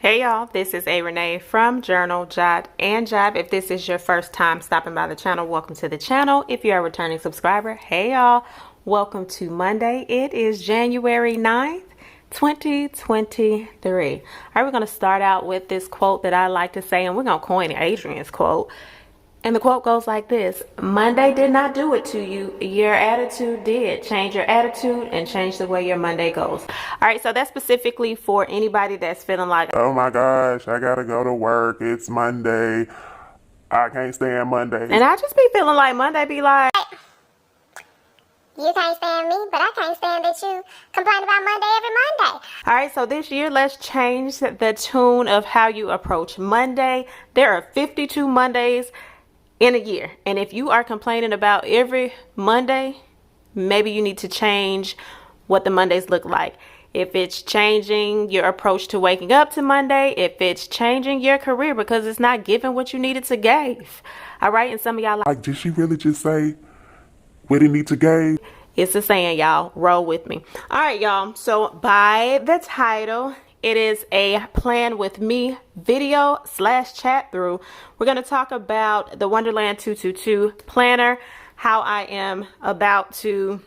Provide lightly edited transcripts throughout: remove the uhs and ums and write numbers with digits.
Hey y'all, this is Renee from Journal, Jot, and Job. If this is your first time stopping by the channel, welcome to the channel. If you're a returning subscriber, hey y'all, welcome to Monday. It is January 9th, 2023. All right, we're going to start out with this quote that I like to say, and we're going to coin Adrian's quote. And the quote goes like this: Monday did not do it to you. Your attitude did. Change your attitude and change the way your Monday goes. All right, so that's specifically for anybody that's feeling like, oh my gosh, I gotta go to work. It's Monday. I can't stand Monday. and I just be feeling like Monday be like, you can't stand me, but I can't stand that you complain about Monday every Monday. all right, so this year, let's change the tune of how you approach Monday. There are 52 Mondays in a year. And if you are complaining about every Monday, maybe you need to change what the Mondays look like. If it's changing your approach to waking up to Monday, if it's changing your career because it's not giving what you needed to give. All right, and some of y'all Like, did she really just say what it need to give? it's the saying, y'all. Roll with me. All right, y'all. So by the title, it is a plan with me video / chat through. We're going to talk about the Wonderland 222 planner, how I am about to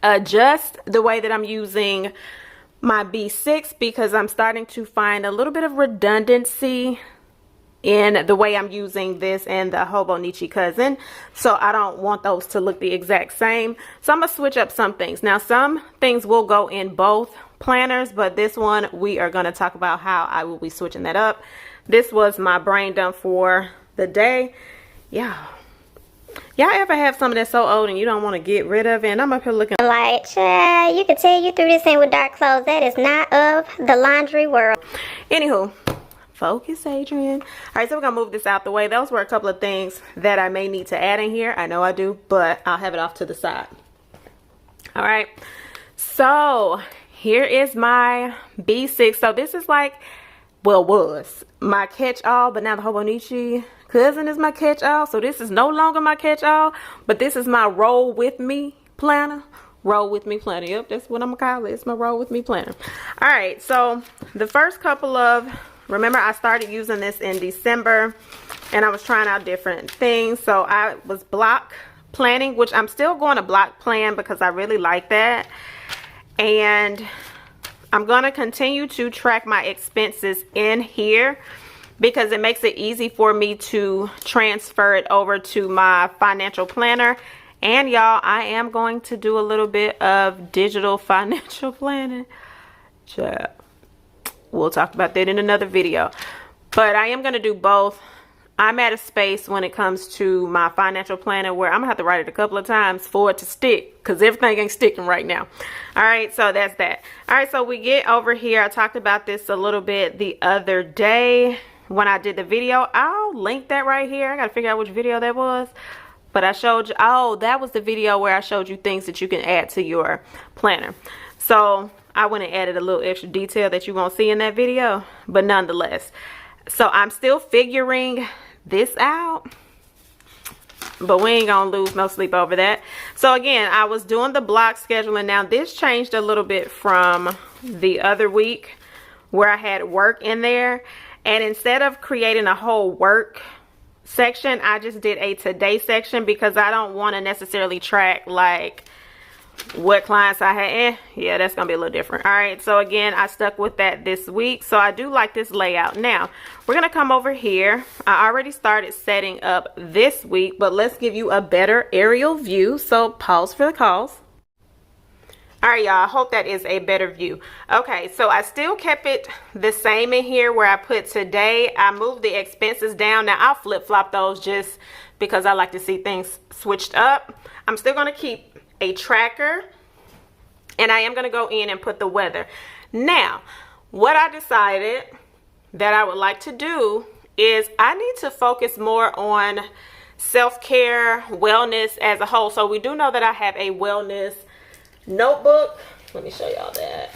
adjust the way that I'm using my B6 because I'm starting to find a little bit of redundancy in the way I'm using this and the Hobonichi cousin. So I don't want those to look the exact same. So I'm going to switch up some things. Now, some things will go in both planners, but this one we are going to talk about how I will be switching that up. This was my brain dump for the day. Yeah. Y'all ever have something that's so old and you don't want to get rid of it? And I'm up here looking Like, child, you can tell you threw this in with dark clothes. That is not of the laundry world. Anywho, focus, Adrian. All right, so we're gonna move this out the way. Those were a couple of things that I may need to add in here. I know I do, but I'll have it off to the side. All right, so here is my B6. So this is like, well, was my catch-all, but now the Hobonichi cousin is my catch-all. So this is no longer my catch-all, but this is my roll with me planner. Roll with me planner. Yep, that's what I'm gonna call it. It's my roll with me planner. All right, so the first couple of, remember I started using this in December and I was trying out different things. So I was block planning, which I'm still going to block plan because I really like that. And I'm going to continue to track my expenses in here because it makes it easy for me to transfer it over to my financial planner. And y'all, I am going to do a little bit of digital financial planning. Child. We'll talk about that in another video. But I am going to do both. I'm at a space when it comes to my financial planner where I'm going to have to write it a couple of times for it to stick because everything ain't sticking right now. All right, so that's that. All right, so we get over here. I talked about this a little bit the other day when I did the video. I'll link that right here. I got to figure out which video that was. But I showed you, oh, that was the video where I showed you things that you can add to your planner. So I went and added a little extra detail that you won't see in that video, but nonetheless. So I'm still figuring this out, but we ain't gonna lose no sleep over that. So again, I was doing the block scheduling. Now this changed a little bit from the other week where I had work in there. And instead of creating a whole work section, I just did a today section because I don't want to necessarily track like what clients I had. Yeah, that's gonna be a little different. All right, so again, I stuck with that this week. So I do like this layout. Now we're gonna come over here. I already started setting up this week, but let's give you a better aerial view. So pause for the calls. All right, y'all, I hope that is a better view. Okay, so I still kept it the same in here where I put today. I moved the expenses down. Now I'll flip-flop those just because I like to see things switched up. I'm still gonna keep a tracker, and I am going to go in and put the weather. Now, what I decided that I would like to do is I need to focus more on self-care, wellness as a whole. So we do know that I have a wellness notebook. Let me show y'all that.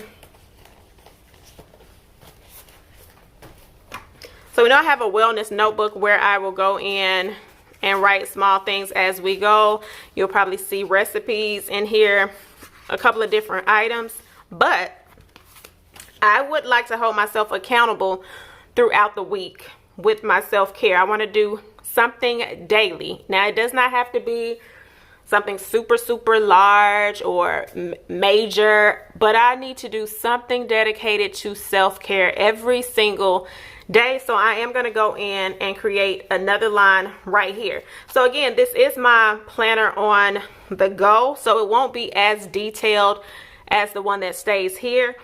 So we know I have a wellness notebook where I will go in and write small things as we go. You'll probably see recipes in here, a couple of different items, but I would like to hold myself accountable throughout the week with my self-care. I want to do something daily. Now, it does not have to be something super large or major, but I need to do something dedicated to self-care every single day. So I am going to go in and create another line right here. So again, this is my planner on the go, so it won't be as detailed as the one that stays here.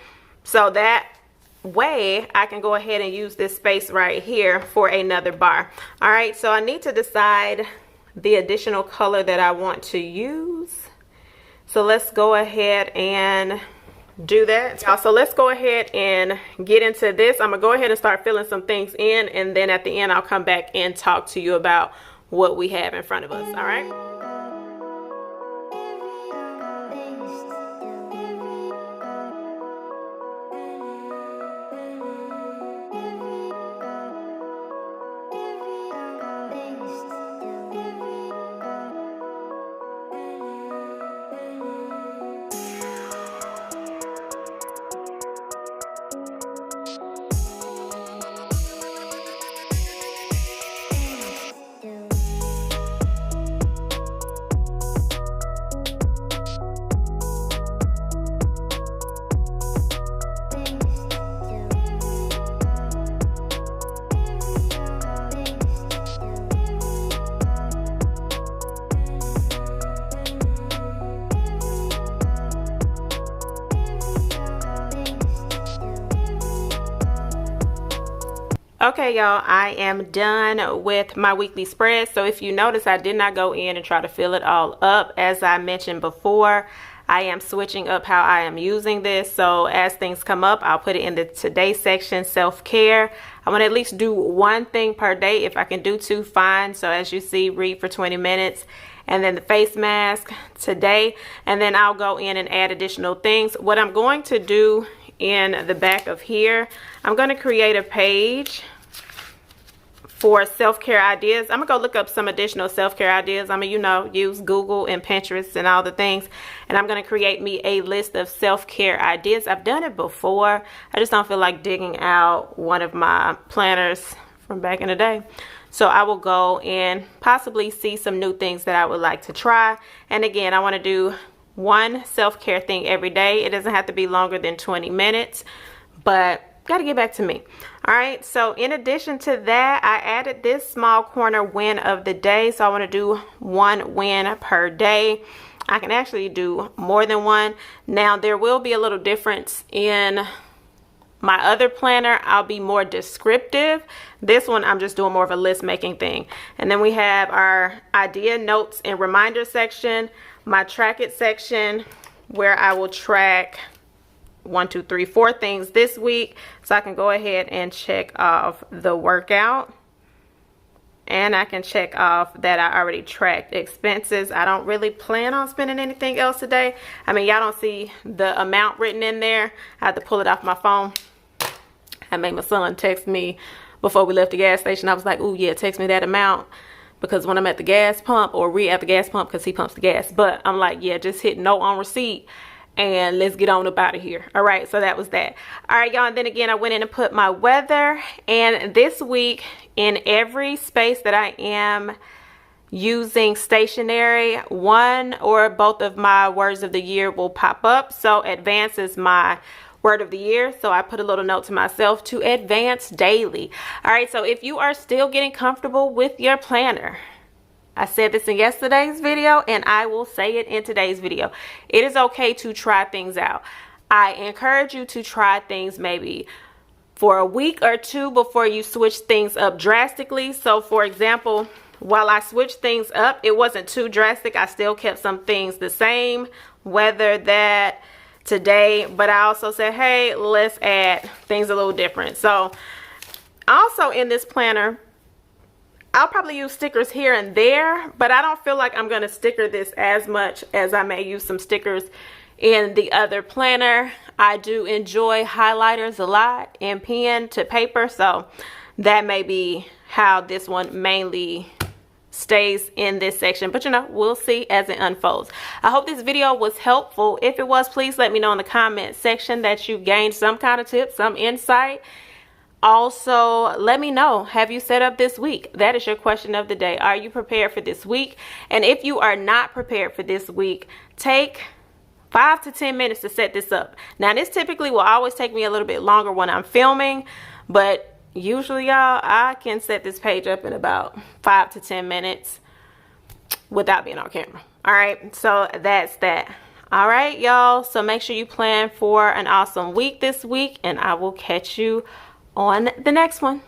So that way I can go ahead and use this space right here for another bar. All right, so I need to decide the additional color that I want to use. So let's go ahead and do that. So let's go ahead and get into this. I'm gonna go ahead and start filling some things in, and then at the end I'll come back and talk to you about what we have in front of us. All right. Okay, y'all, I am done with my weekly spread. So if you notice, I did not go in and try to fill it all up. As I mentioned before, I am switching up how I am using this. So as things come up, I'll put it in the today section, self-care. I want to at least do one thing per day. If I can do two, fine. So as you see, read for 20 minutes. And then the face mask today. And then I'll go in and add additional things. What I'm going to do in the back of here, I'm going to create a page for self-care ideas. I'm gonna go look up some additional self-care ideas. I mean, you know, use Google and Pinterest and all the things, and I'm gonna create me a list of self-care ideas. I've done it before. I just don't feel like digging out one of my planners from back in the day. So I will go and possibly see some new things that I would like to try. And again, I want to do one self-care thing every day. It doesn't have to be longer than 20 minutes, but got to get back to me. All right, so in addition to that, I added this small corner win of the day. So I want to do one win per day. I can actually do more than one. Now there will be a little difference in my other planner. I'll be more descriptive. This one I'm just doing more of a list making thing. And then we have our idea, notes, and reminder section, my track it section, where I will track 1, 2, 3, 4 things this week, so I can go ahead and check off the workout, and I can check off that I already tracked expenses. I don't really plan on spending anything else today. I mean, y'all don't see the amount written in there. I had to pull it off my phone. I made my son text me before we left the gas station. I was like, oh yeah, text me that amount, because when I'm at the gas pump, or we at the gas pump because he pumps the gas, but I'm like, yeah, just hit no on receipt and let's get on up out of here. All right, so that was that. All right, y'all, and then again, I went in and put my weather. And this week, in every space that I am using stationery, one or both of my words of the year will pop up. So advance is my word of the year. So I put a little note to myself to advance daily. All right, so if you are still getting comfortable with your planner, I said this in yesterday's video, and I will say it in today's video. It is okay to try things out. I encourage you to try things maybe for a week or two before you switch things up drastically. So for example, while I switched things up, it wasn't too drastic. I still kept some things the same, whether that today, but I also said, hey, let's add things a little different. So also in this planner, I'll probably use stickers here and there, but I don't feel like I'm going to sticker this as much as I may use some stickers in the other planner. I do enjoy highlighters a lot and pen to paper, so that may be how this one mainly stays in this section, but you know, we'll see as it unfolds. I hope this video was helpful. If it was, please let me know in the comment section that you gained some kind of tip, some insight. Also, let me know, have you set up this week? That is your question of the day. Are you prepared for this week? And if you are not prepared for this week, take 5 to 10 minutes to set this up. Now, this typically will always take me a little bit longer when I'm filming, but usually, y'all, I can set this page up in about 5 to 10 minutes without being on camera. All right, so that's that. All right, y'all, so make sure you plan for an awesome week this week, and I will catch you on the next one.